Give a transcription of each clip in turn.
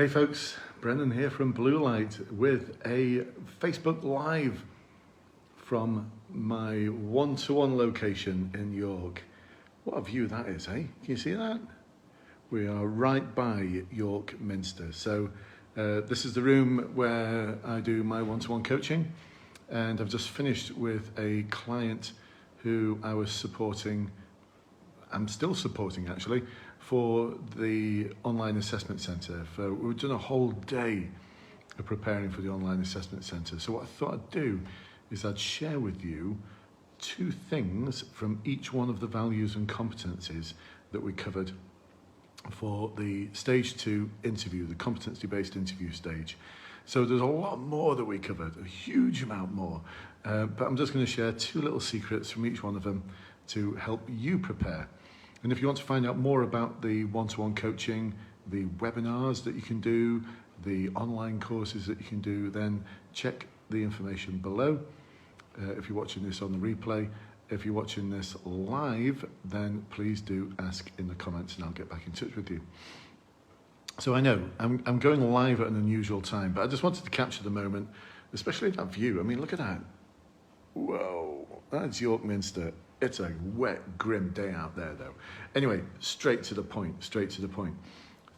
Hey folks, Brendan here from Bluelight with a Facebook Live from my one-to-one location in York. What a view that is, eh? Can you see that? We are right by York Minster. So this is the room where I do my one-to-one coaching, and I've just finished with a client who I was supporting. I'm still supporting actually, for the online assessment centre. We've done a whole day of preparing for the online assessment centre. So what I thought I'd do is I'd share with you two things from each one of the values and competencies that we covered for the stage 2 interview, the competency-based interview stage. So there's a lot more that we covered, a huge amount more, but I'm just going to share two little secrets from each one of them to help you prepare. And if you want to find out more about the one-to-one coaching, the webinars that you can do, the online courses that you can do, then check the information below. If you're watching this on the replay, if you're watching this live, then please do ask in the comments and I'll get back in touch with you. So I know I'm going live at an unusual time, but I just wanted to capture the moment, especially that view. I mean, look at that. Whoa, that's York Minster. It's a wet, grim day out there though. Anyway, straight to the point.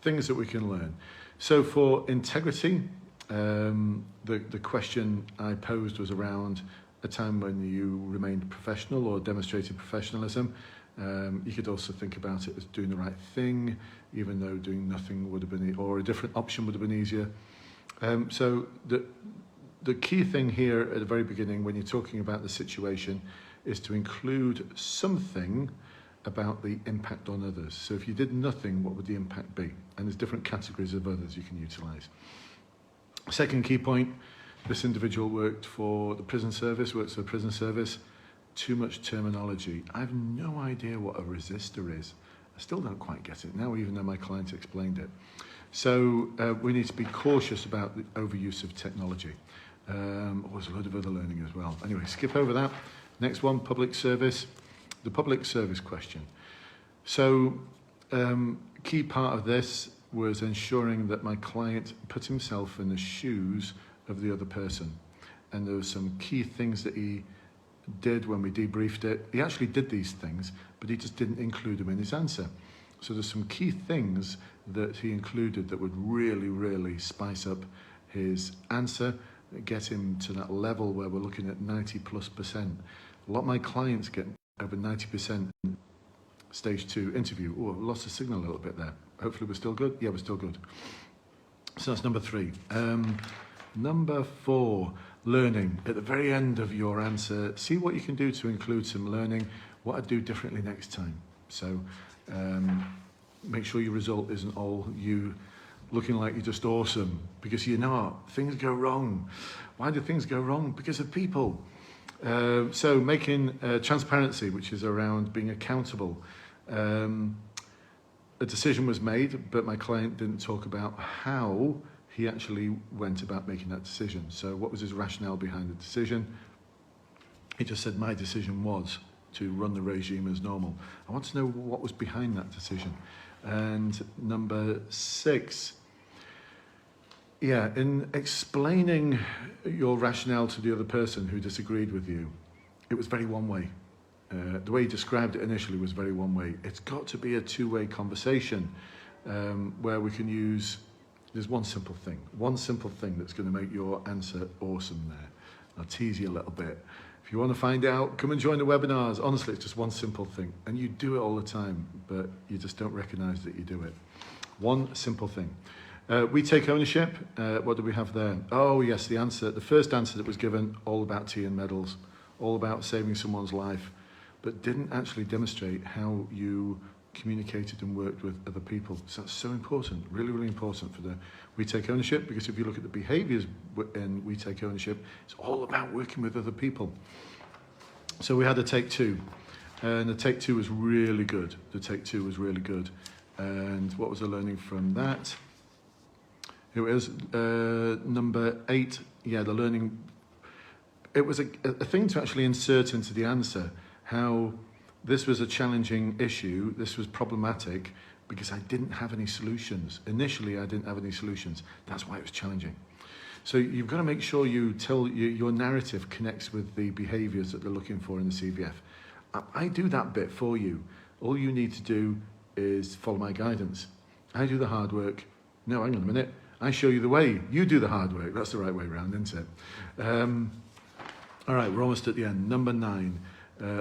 Things that we can learn. So for integrity, the question I posed was around a time when you remained professional or demonstrated professionalism. You could also think about it as doing the right thing, even though doing nothing would have been, or a different option would have been easier. So the key thing here at the very beginning when you're talking about the situation is to include something about the impact on others. So if you did nothing, what would the impact be? And there's different categories of others you can utilise. Second key point, this individual works for the prison service. Too much terminology. I have no idea what a resistor is. I still don't quite get it now, even though my client explained it. So we need to be cautious about the overuse of technology. There's a load of other learning as well. Anyway, skip over that. Next one, public service. The public service question. So key part of this was ensuring that my client put himself in the shoes of the other person. And there were some key things that he did when we debriefed it. He actually did these things, but he just didn't include them in his answer. So there's some key things that he included that would really, really spice up his answer, get him to that level where we're looking at 90+%. A lot of my clients get over 90% stage 2 interview. Oh, lost the signal a little bit there. Hopefully we're still good. Yeah, we're still good. So that's number 3. Number 4, learning. At the very end of your answer, see what you can do to include some learning, what I'd do differently next time. So make sure your result isn't all you looking like you're just awesome, because you're not. Things go wrong. Why do things go wrong? Because of people. So making transparency, which is around being accountable. A decision was made, but my client didn't talk about how he actually went about making that decision. So what was his rationale behind the decision? He just said, my decision was to run the regime as normal. I want to know what was behind that decision. And number 6, in explaining your rationale to the other person who disagreed with you, it was very one way. The way you described it initially was very one way. It's got to be a two-way conversation where we can use, there's one simple thing that's going to make your answer awesome there. I'll tease you a little bit. If you want to find out, come and join the webinars. Honestly, it's just one simple thing. And you do it all the time, but you just don't recognize that you do it. One simple thing. We take ownership. What do we have there? Oh yes, the first answer that was given, all about tea and medals, all about saving someone's life, but didn't actually demonstrate how you communicated and worked with other people. So that's so important, really, really important for the we take ownership, because if you look at the behaviors in we take ownership, it's all about working with other people. So we had a take 2, and the take 2 was really good. And what was the learning from that? It was number 8, the learning. It was a thing to actually insert into the answer, how this was a challenging issue, this was problematic, because I didn't have any solutions. Initially, I didn't have any solutions. That's why it was challenging. So you've got to make sure you tell your narrative connects with the behaviours that they're looking for in the CVF. I do that bit for you. All you need to do is follow my guidance. I do the hard work. No, hang on a minute. I show you the way. You do the hard work. That's the right way around, isn't it? All right, we're almost at the end. Number 9,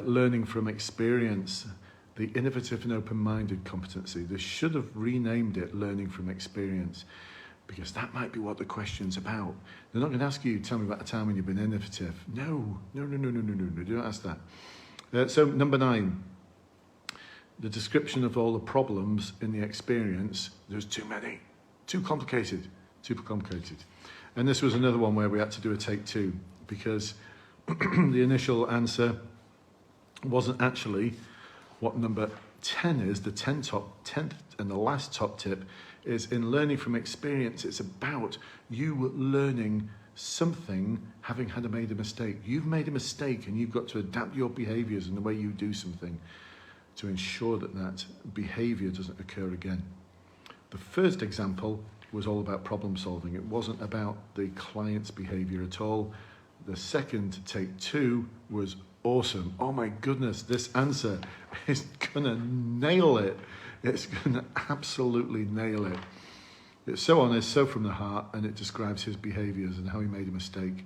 learning from experience. The innovative and open-minded competency. They should have renamed it learning from experience, because that might be what the question's about. They're not going to ask you, tell me about a time when you've been innovative. No, do not ask that. So number 9, the description of all the problems in the experience. There's too many, too complicated. And this was another one where we had to do a take 2, because the initial answer wasn't actually what number 10 is. The 10th and the last top tip is in learning from experience. It's about you learning something having made a mistake. You've made a mistake and you've got to adapt your behaviours and the way you do something to ensure that that behaviour doesn't occur again. The first example was all about problem solving. It wasn't about the client's behaviour at all. The second take 2 was awesome. Oh my goodness, this answer is gonna nail it. It's gonna absolutely nail it. It's so honest, so from the heart, and it describes his behaviours and how he made a mistake.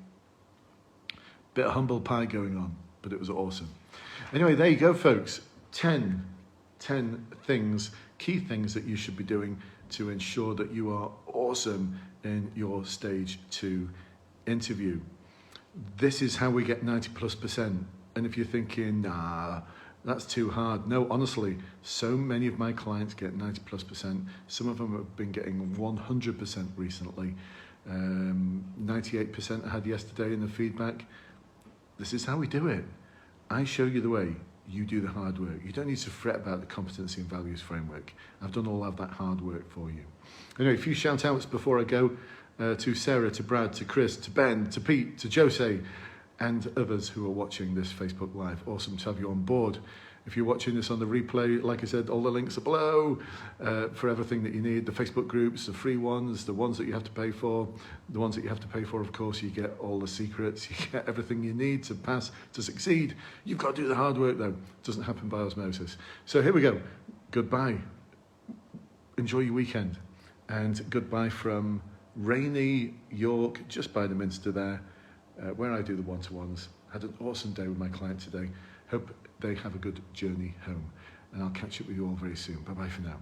Bit of humble pie going on, but it was awesome. Anyway, there you go, folks. 10 things, key things that you should be doing to ensure that you are awesome in your stage 2 interview. This is how we get 90+%. And if you're thinking, nah, that's too hard. No, honestly, so many of my clients get 90+%. Some of them have been getting 100% recently. 98% I had yesterday in the feedback. This is how we do it. I show you the way. You do the hard work. You don't need to fret about the competency and values framework. I've done all of that hard work for you. Anyway, a few shout outs before I go to Sarah, to Brad, to Chris, to Ben, to Pete, to Jose, and others who are watching this Facebook Live. Awesome to have you on board. If you're watching this on the replay, like I said, all the links are below for everything that you need. The Facebook groups, the free ones, the ones that you have to pay for. The ones that you have to pay for, of course, you get all the secrets. You get everything you need to pass, to succeed. You've got to do the hard work, though. It doesn't happen by osmosis. So here we go. Goodbye. Enjoy your weekend. And goodbye from rainy York, just by the Minster there, where I do the one-to-ones. Had an awesome day with my client today. Hope they have a good journey home. And I'll catch up with you all very soon. Bye-bye for now.